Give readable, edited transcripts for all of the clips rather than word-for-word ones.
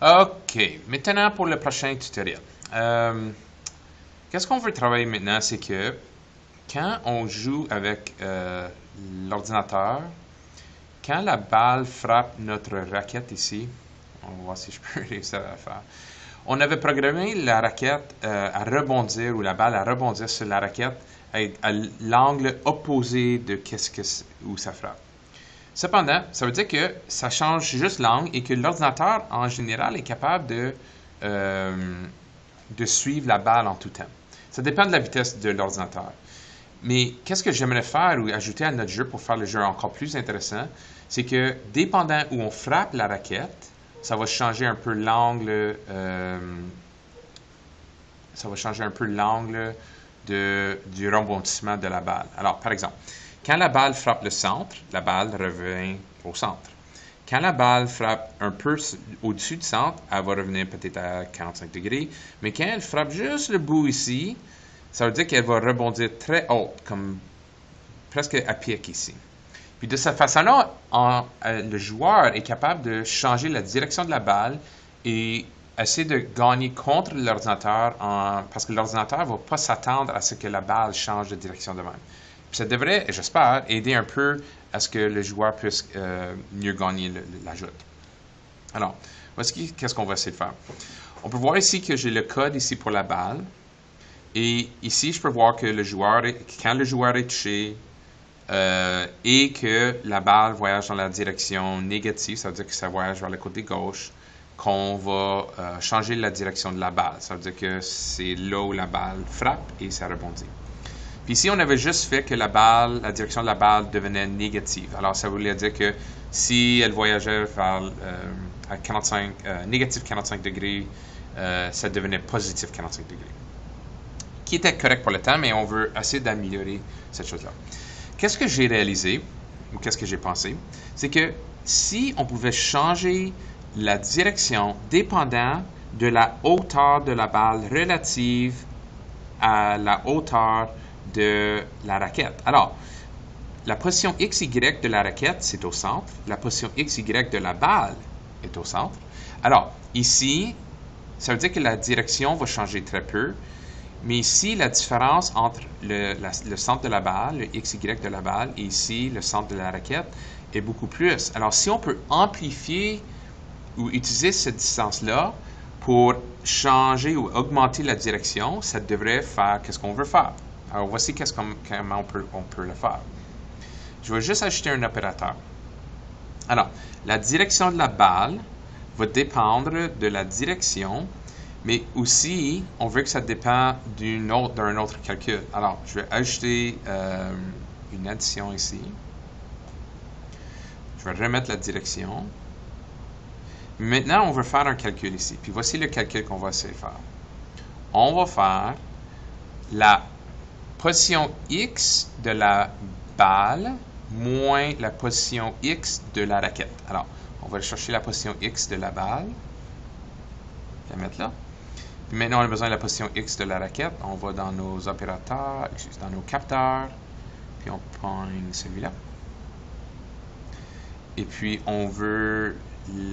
OK, maintenant pour le prochain tutoriel. Qu'est-ce qu'on veut travailler maintenant, c'est que quand on joue avec l'ordinateur, quand la balle frappe notre raquette ici, on va voir si je peux réussir à la faire. On avait programmé la raquette à rebondir, ou la balle à rebondir sur la raquette à l'angle opposé de où ça frappe. Cependant, ça veut dire que ça change juste l'angle et que l'ordinateur, en général, est capable de suivre la balle en tout temps. Ça dépend de la vitesse de l'ordinateur. Mais qu'est-ce que j'aimerais faire ou ajouter à notre jeu pour faire le jeu encore plus intéressant, c'est que dépendant où on frappe la raquette, ça va changer un peu l'angle du rebondissement de la balle. Alors, par exemple, quand la balle frappe le centre, la balle revient au centre. Quand la balle frappe un peu au-dessus du centre, elle va revenir peut-être à 45 degrés. Mais quand elle frappe juste le bout ici, ça veut dire qu'elle va rebondir très haut, comme presque à pic ici. Puis de cette façon-là, le joueur est capable de changer la direction de la balle et essayer de gagner contre l'ordinateur parce que l'ordinateur ne va pas s'attendre à ce que la balle change de direction de même. Puis ça devrait, j'espère, aider un peu à ce que le joueur puisse mieux gagner la joute. Alors, voici qu'est-ce qu'on va essayer de faire. On peut voir ici que j'ai le code ici pour la balle. Et ici, je peux voir que quand le joueur est touché et que la balle voyage dans la direction négative, ça veut dire que ça voyage vers le côté gauche, qu'on va changer la direction de la balle. Ça veut dire que c'est là où la balle frappe et ça rebondit. Puis ici, on avait juste fait que la direction de la balle devenait négative. Alors, ça voulait dire que si elle voyageait vers à négatif 45 degrés, ça devenait positif 45 degrés. Qui était correct pour le temps, mais on veut essayer d'améliorer cette chose-là. Qu'est-ce que j'ai réalisé, ou qu'est-ce que j'ai pensé, c'est que si on pouvait changer la direction dépendant de la hauteur de la balle relative à la hauteur de la raquette. Alors, la position XY de la raquette, c'est au centre. La position XY de la balle est au centre. Alors, ici, ça veut dire que la direction va changer très peu. Mais ici, la différence entre le centre de la balle, le XY de la balle, et ici, le centre de la raquette, est beaucoup plus. Alors, si on peut amplifier ou utiliser cette distance-là pour changer ou augmenter la direction, ça devrait faire ce qu'on veut faire. Alors, voici comment on peut le faire. Je vais juste ajouter un opérateur. Alors, la direction de la balle va dépendre de la direction, mais aussi, on veut que ça dépend d'un autre calcul. Alors, je vais ajouter une addition ici. Je vais remettre la direction. Maintenant, on veut faire un calcul ici. Puis voici le calcul qu'on va essayer de faire. On va faire la position X de la balle moins la position X de la raquette. Alors, on va aller chercher la position X de la balle. Je vais la mettre là. Puis maintenant, on a besoin de la position X de la raquette. On va dans nos opérateurs, dans nos capteurs. Puis on pogne celui-là. Et puis, on veut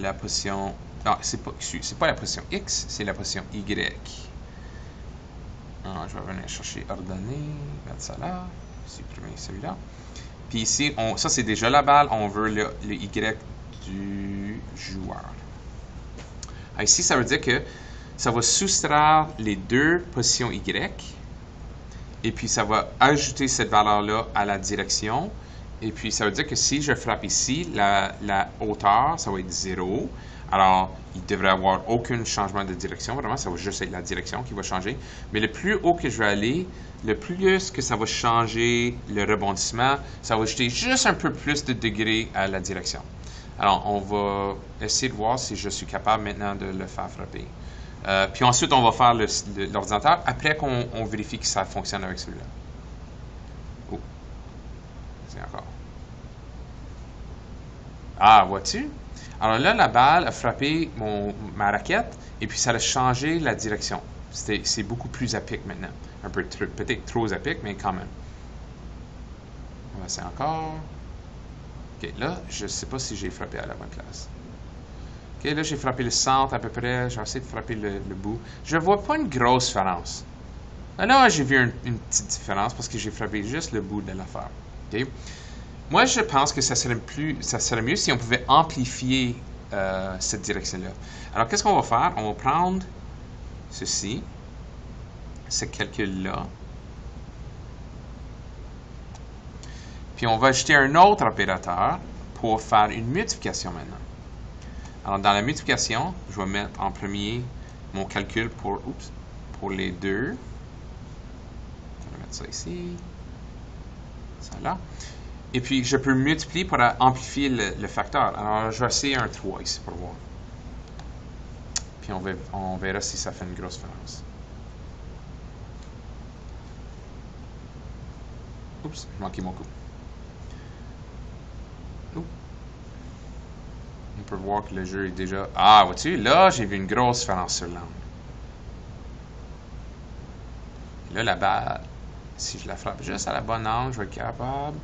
la position... Non, c'est pas la position X, c'est la position Y. Alors, je vais venir chercher ordonner, mettre ça là, supprimer celui-là. Puis ici, ça c'est déjà la balle, on veut le Y du joueur. Alors, ici, ça veut dire que ça va soustraire les deux positions Y, et puis ça va ajouter cette valeur-là à la direction. Et puis, ça veut dire que si je frappe ici, la hauteur, ça va être 0. Alors, il ne devrait y avoir aucun changement de direction. Vraiment, ça va juste être la direction qui va changer. Mais le plus haut que je vais aller, le plus que ça va changer le rebondissement, ça va ajouter juste un peu plus de degrés à la direction. Alors, on va essayer de voir si je suis capable maintenant de le faire frapper. Puis ensuite, on va faire l'ordinateur après qu'on vérifie que ça fonctionne avec celui-là. Oh. C'est encore. Ah, vois-tu? Alors là, la balle a frappé ma raquette et puis ça a changé la direction. C'est beaucoup plus à pic maintenant. Un peu peut-être trop à pic, mais quand même. On va essayer encore. OK, là, je ne sais pas si j'ai frappé à la bonne place. OK, là, j'ai frappé le centre à peu près. J'ai essayé de frapper le bout. Je ne vois pas une grosse différence. Là, j'ai vu une petite différence parce que j'ai frappé juste le bout de l'affaire. OK? Moi, je pense que ça serait mieux si on pouvait amplifier cette direction-là. Alors, qu'est-ce qu'on va faire? On va prendre ceci, ce calcul-là, puis on va ajouter un autre opérateur pour faire une multiplication maintenant. Alors, dans la multiplication, je vais mettre en premier mon calcul pour les deux. Je vais mettre ça ici, ça là. Et puis, je peux multiplier pour amplifier le facteur. Alors, je vais essayer un 3 ici pour voir. Puis, on verra si ça fait une grosse différence. Oups, j'ai manqué mon coup. On peut voir que le jeu est déjà... Ah, vois-tu, là, j'ai vu une grosse différence sur l'angle. Là, la balle, si je la frappe juste à la bonne angle, je vais être capable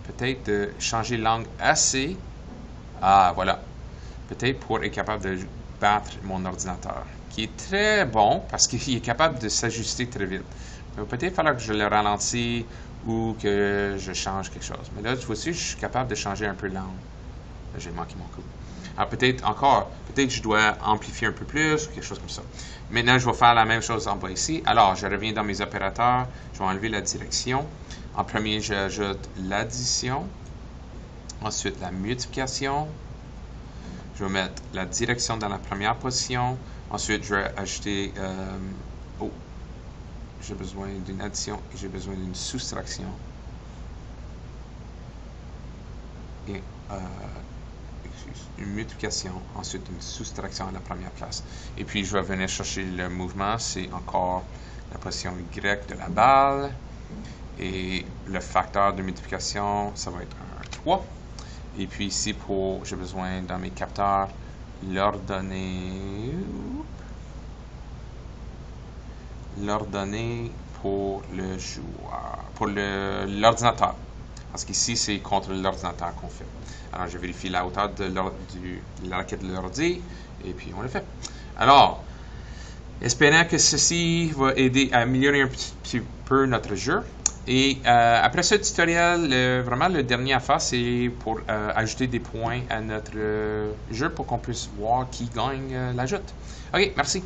peut-être de changer l'angle assez. Ah, voilà. Peut-être pour être capable de battre mon ordinateur, qui est très bon parce qu'il est capable de s'ajuster très vite. Il va peut-être falloir que je le ralentisse ou que je change quelque chose. Mais là, tu vois-tu, je suis capable de changer un peu l'angle. Là, j'ai manqué mon coup. Alors peut-être que je dois amplifier un peu plus ou quelque chose comme ça. Maintenant, je vais faire la même chose en bas ici. Alors, je reviens dans mes opérateurs. Je vais enlever la direction. En premier, j'ajoute l'addition. Ensuite, la multiplication. Je vais mettre la direction dans la première position. Ensuite, je vais ajouter... j'ai besoin d'une addition et j'ai besoin d'une soustraction. Et... une multiplication, ensuite une soustraction à la première place. Et puis, je vais venir chercher le mouvement, c'est encore la position Y de la balle. Et le facteur de multiplication, ça va être un 3. Et puis ici, j'ai besoin dans mes capteurs, l'ordonnée pour le joueur, pour l'ordinateur. Parce qu'ici, c'est contre l'ordinateur qu'on fait. Alors, je vérifie la hauteur de la raquette de l'ordi, et puis on le fait. Alors, espérant que ceci va aider à améliorer un petit peu notre jeu. Et après ce tutoriel, vraiment le dernier à faire, c'est pour ajouter des points à notre jeu pour qu'on puisse voir qui gagne la joute. OK, merci.